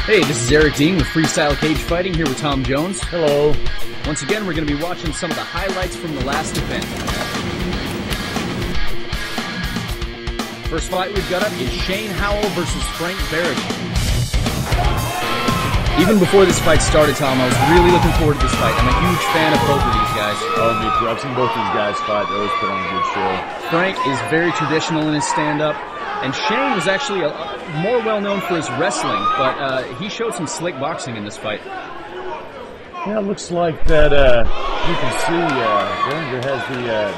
Hey, this is Eric Dean with Freestyle Cage Fighting here with Tom Jones. Hello. Once again, we're going to be watching some of the highlights from the last event. First fight we've got up is Shane Howell versus Frank Barrigan. Even before this fight started, Tom, I was really looking forward to this fight. I'm a huge fan of both of these guys. Oh, me too. I've seen both these guys fight. They always put on a good show. Frank is very traditional in his stand-up. And Shane was actually more well-known for his wrestling, but he showed some slick boxing in this fight. Yeah, it looks like that you can see Barrigan has the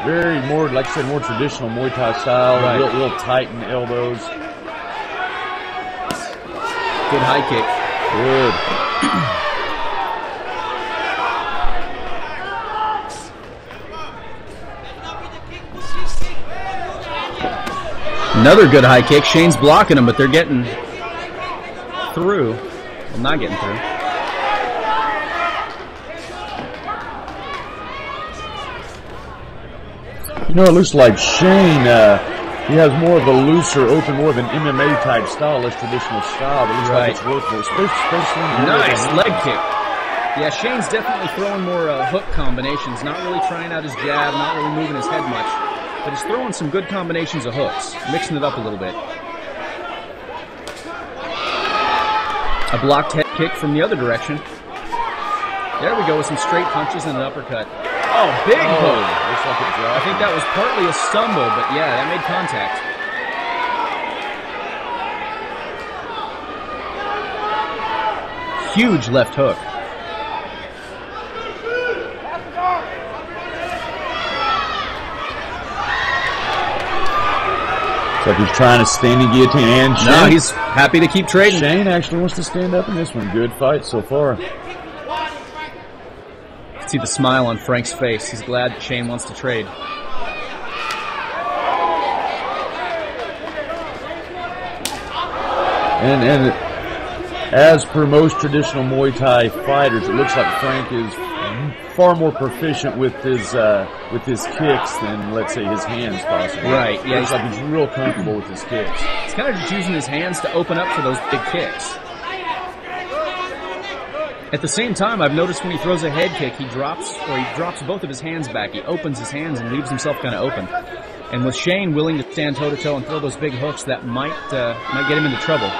very more, like I said, more traditional Muay Thai style, right. real tight in the elbows. Good high kick. Good. Another good high kick. Shane's blocking him, but they're getting through. Well, not getting through. You know, it looks like Shane, he has more of a looser, open, more of an MMA type style, less traditional style. But it looks like it's workable, especially nice leg kick. Yeah, Shane's definitely throwing more hook combinations, not really trying out his jab, not really moving his head much. But he's throwing some good combinations of hooks, mixing it up a little bit. A blocked head kick from the other direction. There we go with some straight punches and an uppercut. Oh, big hook! Looks like it dropped. I think that was partly a stumble, but yeah, that made contact. Huge left hook. Like he's trying to standing guillotine, and Shane, no, he's happy to keep trading. Shane actually wants to stand up in this one. Good fight so far. See the smile on Frank's face. He's glad that Shane wants to trade. And as per most traditional Muay Thai fighters, it looks like Frank is far more proficient with his kicks than, let's say, his hands possibly. Right, yeah. Looks like he's real comfortable with his kicks. He's kind of just using his hands to open up for those big kicks. At the same time, I've noticed when he throws a head kick, he drops both of his hands back. He opens his hands and leaves himself kind of open. And with Shane willing to stand toe-to-toe and throw those big hooks, that might get him into trouble.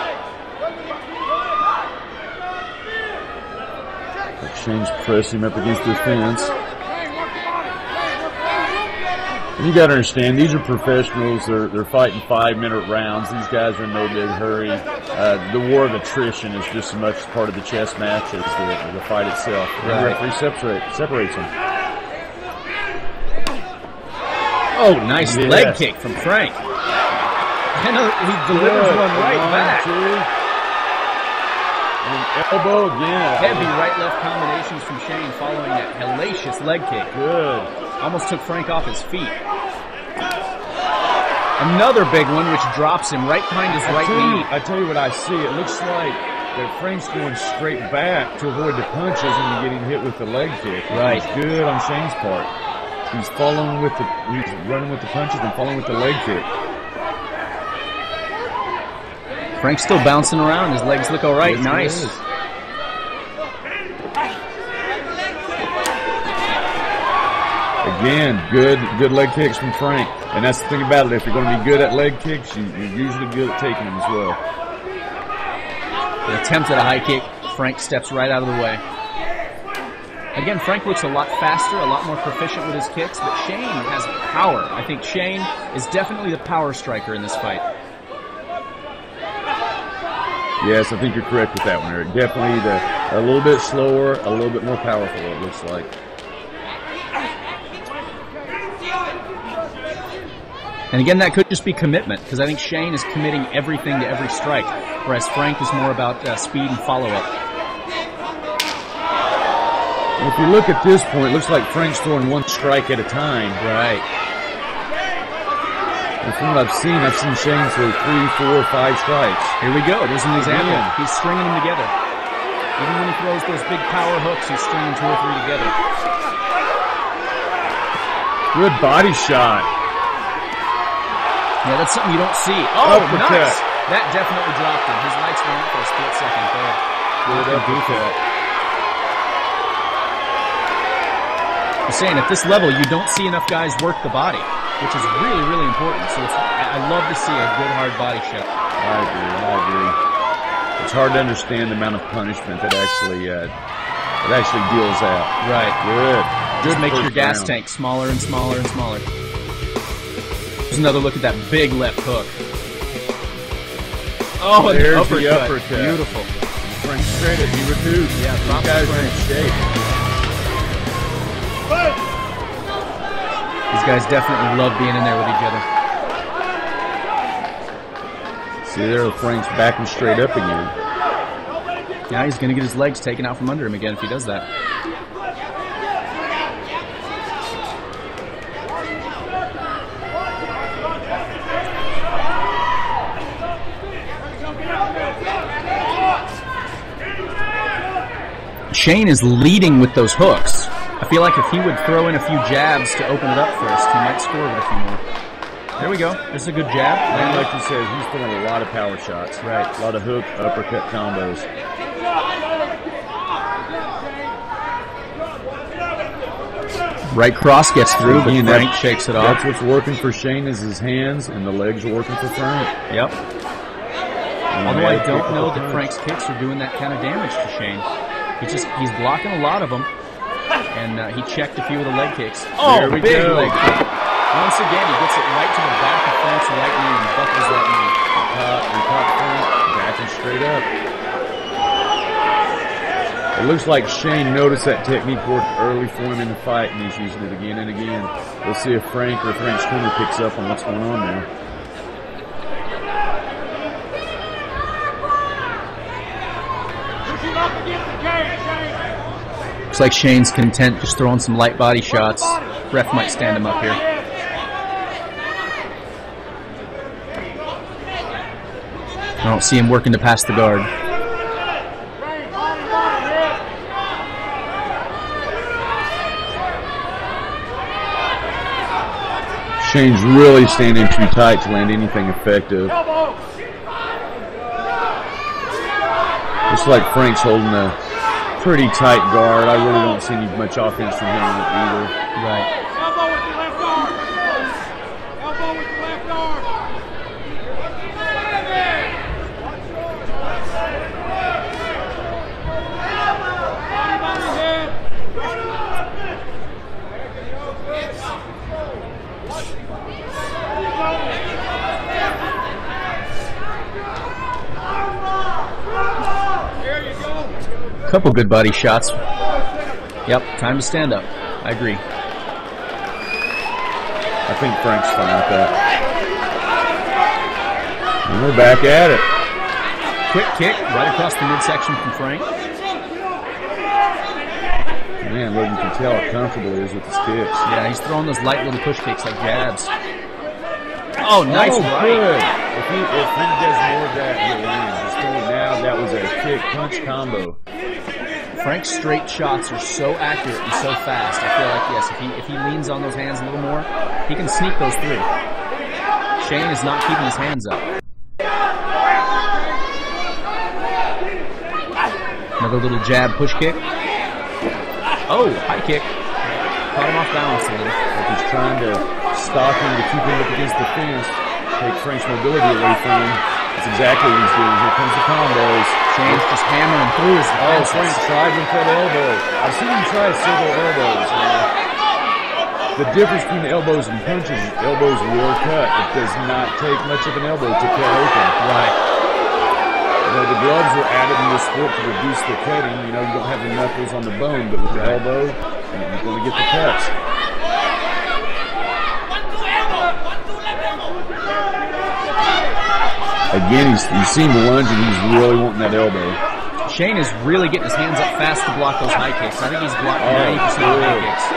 Shane's pressing him up against the fence. And you got to understand, these are professionals. They're fighting 5-minute rounds. These guys are in no big hurry. The war of attrition is just as much part of the chess match as the fight itself. Right. The referee separates them. Oh, nice leg kick from Frank. And he delivers one right back. Elbow again. Heavy right-left combinations from Shane following that hellacious leg kick. Good. Almost took Frank off his feet. Another big one, which drops him right behind his right knee. I tell you what I see. It looks like that Frank's going straight back to avoid the punches and getting hit with the leg kick. Right. It's good on Shane's part. He's running with the punches and following with the leg kick. Frank's still bouncing around. His legs look all right. Yes, nice. Again, good leg kicks from Frank. And that's the thing about it. If you're going to be good at leg kicks, you're usually good at taking them as well. The attempt at a high kick. Frank steps right out of the way. Again, Frank looks a lot faster, a lot more proficient with his kicks, but Shane has power. I think Shane is definitely the power striker in this fight. Yes, I think you're correct with that one, Eric. Definitely a little bit slower, a little bit more powerful, it looks like. And again, that could just be commitment, because I think Shane is committing everything to every strike, whereas Frank is more about speed and follow-up. If you look at this point, it looks like Frank's throwing one strike at a time. Right. And from what I've seen Shane throw 3, 4, 5 strikes. Here we go. There's an example. He's stringing them together. Even when he throws those big power hooks, he's stringing 2 or 3 together. Good body shot. Yeah, that's something you don't see. Oh, nice. That definitely dropped him. His lights went out for a split second there. Good uppercut. I'm saying at this level, you don't see enough guys work the body, which is really, really important. So I love to see a good hard body shot. I agree. It's hard to understand the amount of punishment that actually deals out. Right. Good. Just makes your gas tank smaller and smaller and smaller. There's another look at that big left hook. Oh, and there's the uppercut. Beautiful. Frank straight at you reduced. Yeah, drop these guys are in shape. These guys definitely love being in there with each other. See there, Frank's backing straight up again. Yeah, he's going to get his legs taken out from under him again if he does that. Shane is leading with those hooks. I feel like if he would throw in a few jabs to open it up first, he might score with a few more. There we go. There's a good jab. And like you said, he's throwing a lot of power shots. Right. A lot of hook, uppercut combos. Right cross gets through, but Frank shakes it off. That's what's working for Shane is his hands, and the legs are working for Frank. Yep. Although I don't know that Frank's kicks are doing that kind of damage to Shane. He's blocking a lot of them, and he checked a few of the leg kicks. Oh, big leg kick. Once again, he gets it right to the back of Frank's right knee and buckles that knee. And caught Frank backing straight up. It looks like Shane noticed that technique worked early for him in the fight, and he's using it again and again. We'll see if Frank or Frank's corner picks up on what's going on there. Looks like Shane's content just throwing some light body shots. Ref might stand him up here. I don't see him working to pass the guard. Shane's really standing too tight to land anything effective. Looks like Frank's holding a pretty tight guard. I really don't see any much offense from him either. Right. Elbow with the left arm. Elbow with the left arm. Couple good body shots. Yep, time to stand up. I agree. I think Frank's fine with that. And we're back at it. Quick kick right across the midsection from Frank. Man, look, you can tell how comfortable he is with his kicks. Yeah, he's throwing those light little push kicks like jabs. Oh, nice right. Good. If he does more of that, he'll win. Just going now, that was a kick-punch combo. Frank's straight shots are so accurate and so fast. I feel like, yes, if he leans on those hands a little more, he can sneak those through. Shane is not keeping his hands up. Another little jab push kick. Oh, high kick. Caught him off balance a little. Like he's trying to stop him to keep him up against the fence, take Frank's mobility away from him. That's exactly what he's doing. Here comes the combos. Shane's just hammering through his defenses. Frank tried with that elbow. I've seen him try several elbows. The difference between the elbows and punches, elbows will cut. It does not take much of an elbow to cut open. Right. The gloves were added in the sport to reduce the cutting. You don't have the knuckles on the bone, but with the elbow, you're going to get the cuts. Again, you see him lunge, and he's really wanting that elbow. Shane is really getting his hands up fast to block those high kicks. I think he's blocked 90% of high kicks.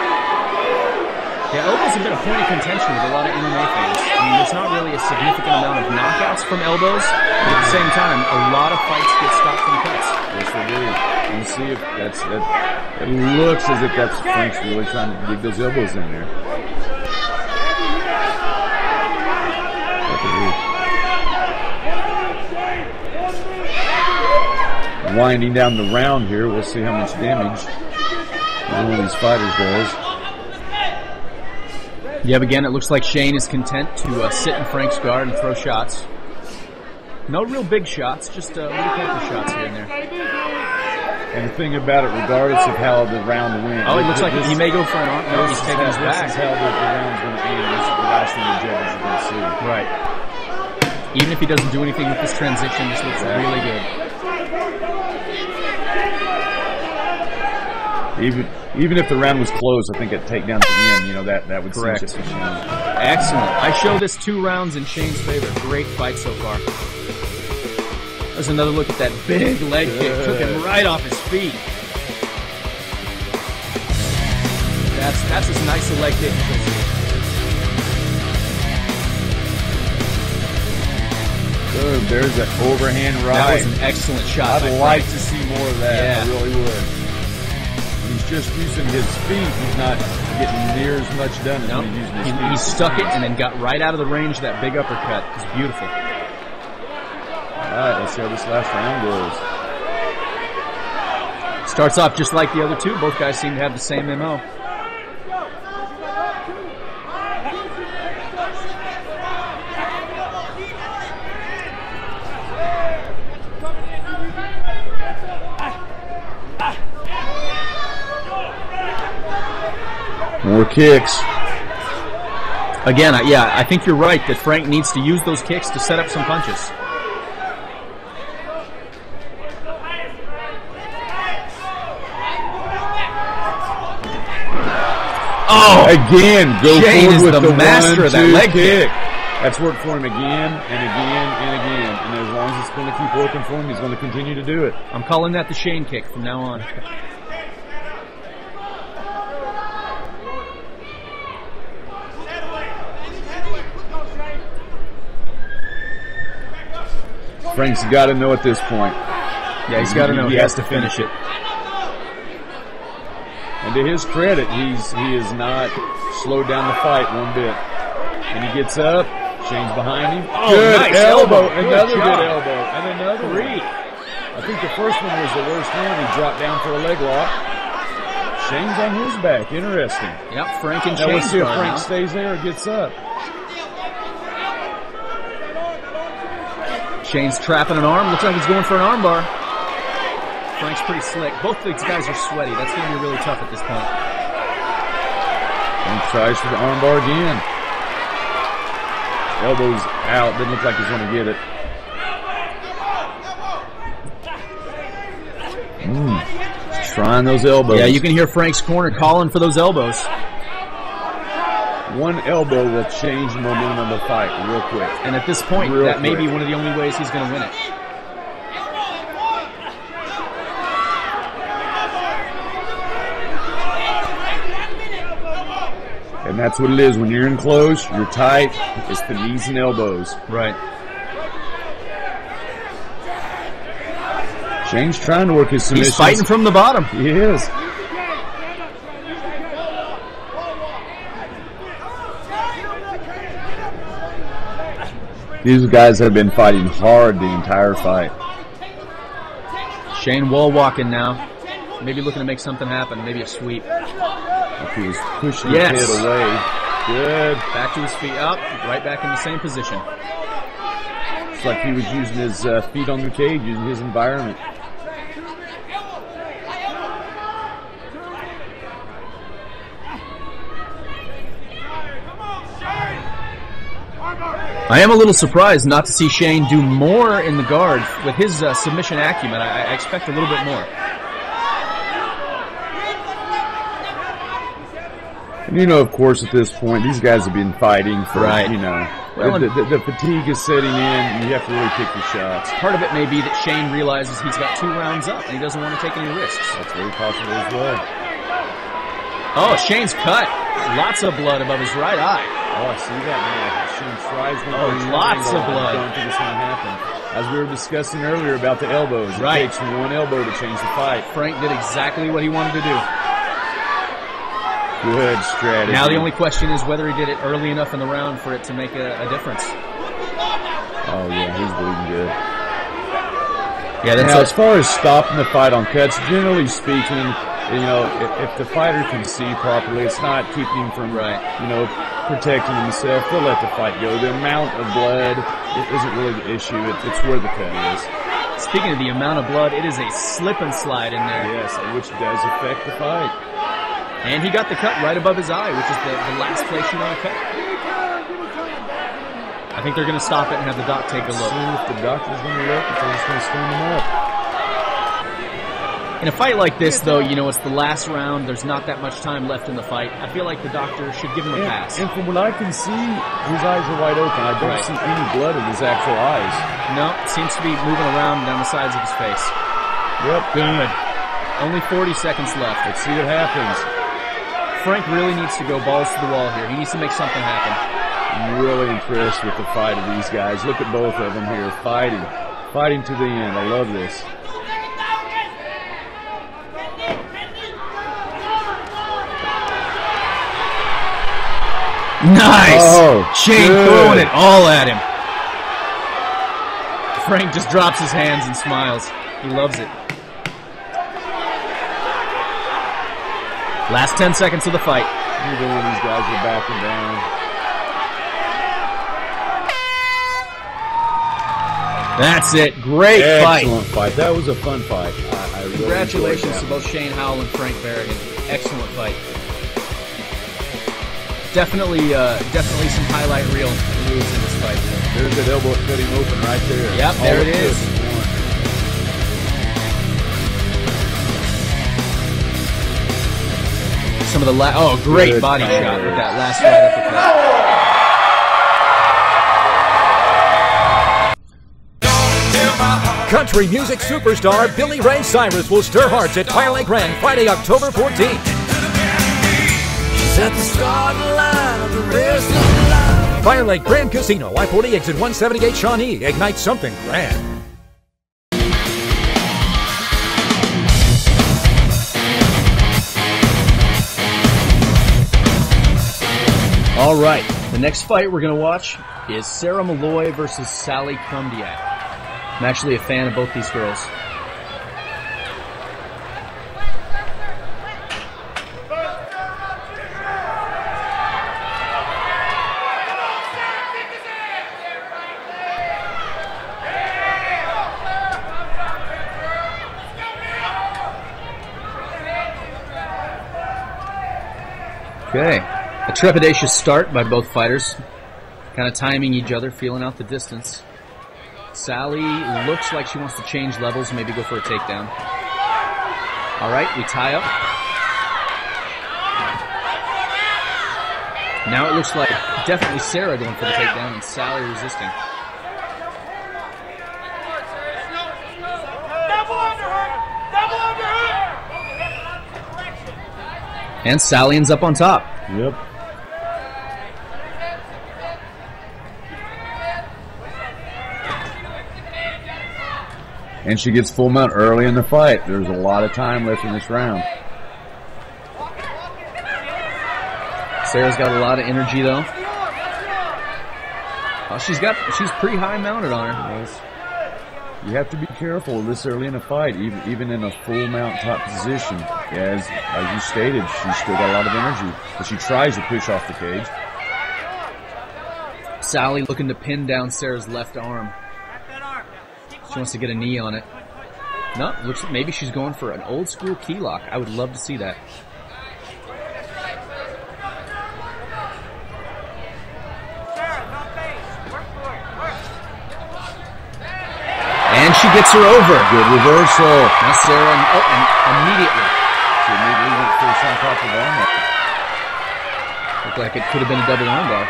Yeah, elbows have been a point of contention with a lot of MMA fans. I mean, there's not really a significant amount of knockouts from elbows, but at the same time, a lot of fights get stopped from cuts. Yes, they do. You see if it looks as if that's Frank's really trying to dig those elbows in there. winding down the round here. We'll see how much damage one of these fighters does. Yet again, it looks like Shane is content to sit in Frank's guard and throw shots. No real big shots, just little couple shots here and there. And the thing about it, regardless of how the round went. Oh, it looks like he may go for an arm. No, he's taking his back. This is how the round's going to end. This is the last thing the judges are going to see. Right. Even if he doesn't do anything with this transition, this looks really good. Even if the round was close, I think at takedown at the end, you know, that would cinch it for Shane. Excellent. I show this 2 rounds in Shane's favor. Great fight so far. There's another look at that big leg kick. Took him right off his feet. That's as nice a leg kick as you'll see. Good. There's that overhand right. That was an excellent shot. I'd like to see more of that. Yeah. I really would. He's just using his feet. He's not getting near as much done as he's using his feet. He stuck it and then got right out of the range of that big uppercut. It's beautiful. All right, let's see how this last round goes. Starts off just like the other two. Both guys seem to have the same MO. More kicks. Again, yeah, I think you're right that Frank needs to use those kicks to set up some punches. Oh! Again, go Shane forward is with the master of that leg kick. That's worked for him again and again and again. And as long as it's going to keep working for him, he's going to continue to do it. I'm calling that the Shane kick from now on. Frank's got to know at this point. Yeah, he's got to know he has to finish it. And to his credit, he has not slowed down the fight one bit. And he gets up. Shane's behind him. Oh, good nice elbow. Good Another job. good elbow. And another three. I think the first one was the worst one. He dropped down for a leg lock. Shane's on his back. Interesting. Yep, Frank and Now Shane. let's see if Frank stays there or gets up. Shane's trapping an arm. Looks like he's going for an arm bar. Frank's pretty slick. Both these guys are sweaty. That's going to be really tough at this point. Frank tries for the arm bar again. Elbows out. Doesn't look like he's going to get it. Just trying those elbows. Yeah, you can hear Frank's corner calling for those elbows. One elbow will change the momentum of the fight real quick. And at this point, that may be one of the only ways he's going to win it. And that's what it is. When you're in close, you're tight. It's the knees and elbows. Right. Shane's trying to work his submissions. He's fighting from the bottom. He is. These guys have been fighting hard the entire fight. Shane wall walking now. Maybe looking to make something happen. Maybe a sweep. Like he was pushing his head away. Good. Back to his feet up. Right back in the same position. It's like he was using his feet on the cage, using his environment. I am a little surprised not to see Shane do more in the guard with his submission acumen. I expect a little bit more. And you know, of course, at this point, these guys have been fighting for, you know, well, the fatigue is setting in, and you have to really pick your shots. Part of it may be that Shane realizes he's got 2 rounds up, and he doesn't want to take any risks. That's very possible as well. Oh, Shane's cut. Lots of blood above his right eye. Oh, I see that now. Shane's tries one. Oh, lots of blood. I don't think it's going to happen. As we were discussing earlier about the elbows, it takes one elbow to change the fight. Frank did exactly what he wanted to do. Good strategy. Now the only question is whether he did it early enough in the round for it to make a difference. Oh, yeah, he's bleeding good. Yeah, that's now, as far as stopping the fight on cuts, generally speaking, you know, if the fighter can see properly, it's not keeping him from, you know, protecting himself. They'll let the fight go. The amount of blood isn't really the issue. It's where the cut is. Speaking of the amount of blood, it is a slip and slide in there. Yes, which does affect the fight. And he got the cut right above his eye, which is the last place you want to cut. I think they're going to stop it and have the doc take a look. See if the doctor's going to look, if they're just going to stand him up. In a fight like this, though, you know, it's the last round. There's not that much time left in the fight. I feel like the doctor should give him a pass. And from what I can see, his eyes are wide open. I don't see any blood in his actual eyes. No, it seems to be moving around down the sides of his face. Yep. Good. Only 40 seconds left. Let's see what happens. Frank really needs to go balls to the wall here. He needs to make something happen. I'm really impressed with the fight of these guys. Look at both of them here, fighting to the end. I love this. Nice! Oh, Shane throwing it all at him. Frank just drops his hands and smiles. He loves it. Last 10 seconds of the fight. Neither one of these guys are backing down. That's it. Great fight. Excellent fight. That was a fun fight. I really Congratulations to both Shane Howell and Frank Barrigan. Excellent fight. Definitely some highlight reel moves in this fight. There's that elbow cutting open right there. Yep, there it is. Some of the great body shot with that last right uppercut. Country music superstar Billy Ray Cyrus will stir hearts at Firelake Grand Friday, October 14th. At the starting line of the rest of life. Firelake Grand Casino, I-40 exit 178 Shawnee. Ignite something grand. All right, the next fight we're going to watch is Sarah Maloy versus Sally Krumdiak. I'm actually a fan of both these girls. Okay, a trepidatious start by both fighters, kind of timing each other, feeling out the distance. Sally looks like she wants to change levels, maybe go for a takedown. All right, we tie up. Now it looks like definitely Sarah going for the takedown and Sally resisting. And Sally ends up on top. Yep. And she gets full mount early in the fight. There's a lot of time left in this round. Sarah's got a lot of energy though. Oh, she's pretty high mounted on her. Yes. You have to be careful this early in a fight, even in a full mount top position. As you stated, she's still got a lot of energy, but she tries to push off the cage. Sally looking to pin down Sarah's left arm. She wants to get a knee on it. No, looks like maybe she's going for an old school key lock. I would love to see that. And she gets her over. Good reversal. Now Sarah, and immediately. She immediately went for some type of armbar. Looked like it could have been a double armbar.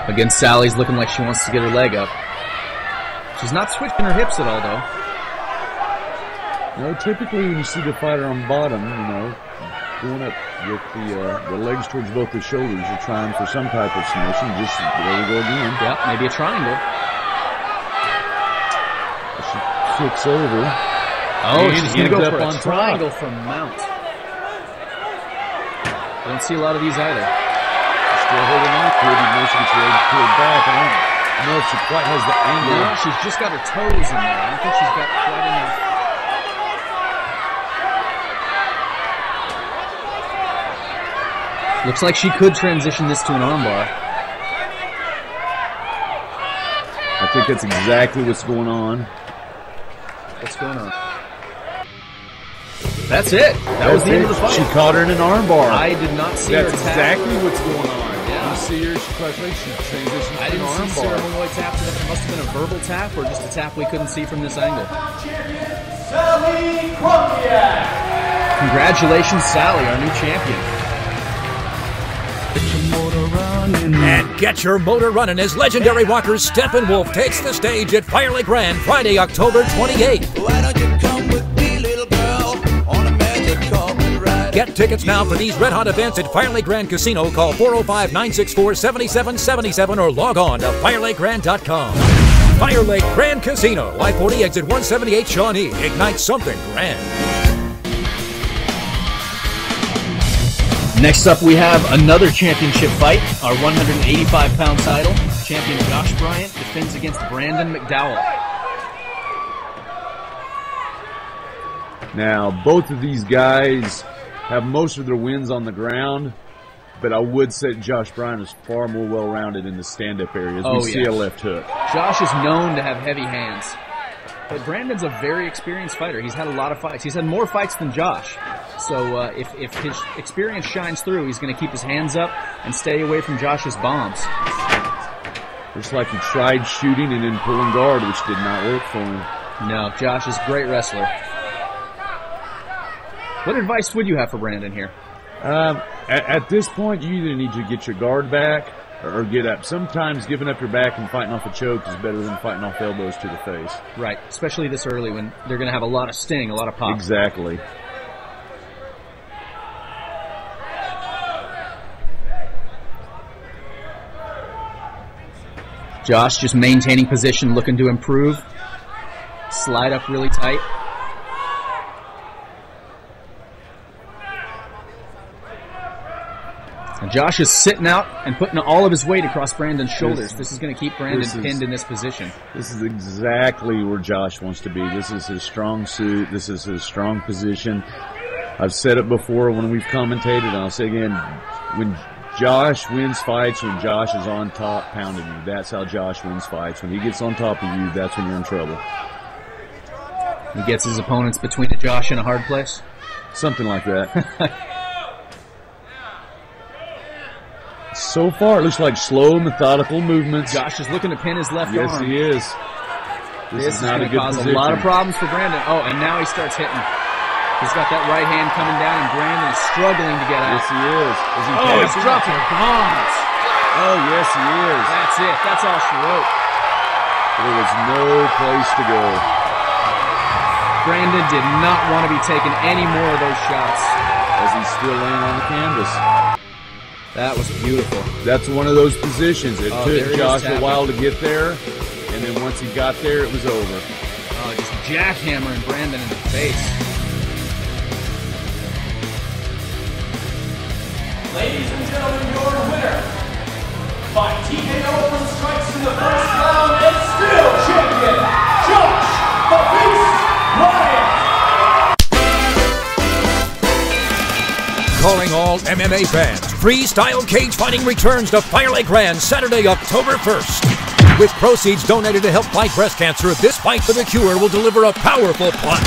Again, Sally's looking like she wants to get her leg up. She's not switching her hips at all, though. No, typically when you see the fighter on bottom, going up with the legs towards both the shoulders, you're trying for some type of submission. Just there we go again. Yeah, maybe a triangle. She flips over. Oh, and she's going to ends go up for a on triangle top. from Mount. Don't see a lot of these either. Still holding on to it, even though she gets ready to pull it back. I don't know if she quite has the angle. No, she's just got her toes in there. I don't think she's got quite enough. Looks like she could transition this to an armbar. I think that's exactly what's going on. What's going on? That's it. That was the end of the fight. She caught her in an armbar. I did not see her That's tap. exactly what's going on. Yeah. You see her, she transitions I to an didn't see Sarah armbar. Maloy tap to that. It must have been a verbal tap or just a tap we couldn't see from this angle. Krumdiak. Congratulations, Sally, our new champion. And get your motor running as legendary walker Steppenwolf takes the stage at Fire Lake Grand Friday, October 28th. Why don't you come with me, little girl, on a magic carpet ride? Get tickets now for these red-hot events at Fire Lake Grand Casino. Call 405-964-7777 or log on to firelakegrand.com. Fire Lake Grand Casino, I-40 exit 178 Shawnee. Ignite something grand. Next up, we have another championship fight. Our 185-pound title. Champion Josh Bryan defends against Brandon McDowell. Now, both of these guys have most of their wins on the ground, but I would say Josh Bryan is far more well-rounded in the stand-up areas. We see a left hook. Josh is known to have heavy hands. But Brandon's a very experienced fighter. He's had a lot of fights. He's had more fights than Josh. So if his experience shines through, he's going to keep his hands up and stay away from Josh's bombs. Just like he tried shooting and then pulling guard, which did not work for him. No, Josh is a great wrestler. What advice would you have for Brandon here? At this point, you either need to get your guard back or get up. Sometimes giving up your back and fighting off a choke is better than fighting off elbows to the face. Right, especially this early when they're going to have a lot of sting, a lot of pop. Exactly. Josh just maintaining position, looking to improve. Slide up really tight. And Josh is sitting out and putting all of his weight across Brandon's shoulders. This is going to keep Brandon pinned in this position. This is exactly where Josh wants to be. This is his strong suit. This is his strong position. I've said it before when we've commentated, and I'll say again, when Josh wins fights, when Josh is on top pounding you, that's how Josh wins fights. When he gets on top of you, that's when you're in trouble. He gets his opponents between a Josh and a hard place? Something like that. So far, it looks like slow, methodical movements. Josh is looking to pin his left arm. Yes, he is. This is not going a to good cause position. a lot of problems for Brandon. Oh, and now he starts hitting. He's got that right hand coming down, and Brandon is struggling to get out. Yes, he is. He's dropping bombs. Oh, yes, he is. That's it. That's all she wrote. There was no place to go. Brandon did not want to be taking any more of those shots. As he's still laying on the canvas. That was beautiful. That's one of those positions. It took Josh a tapping. while to get there, and then once he got there, it was over. Oh, just jackhammering Brandon in the face. Ladies and gentlemen, your winner by TKO from strikes in the first round and still champion, Josh "The Beast" Bryan. Calling all MMA fans, freestyle cage fighting returns to Fire Lake Grand Saturday, October 1st. With proceeds donated to help fight breast cancer, this fight for the cure will deliver a powerful punch.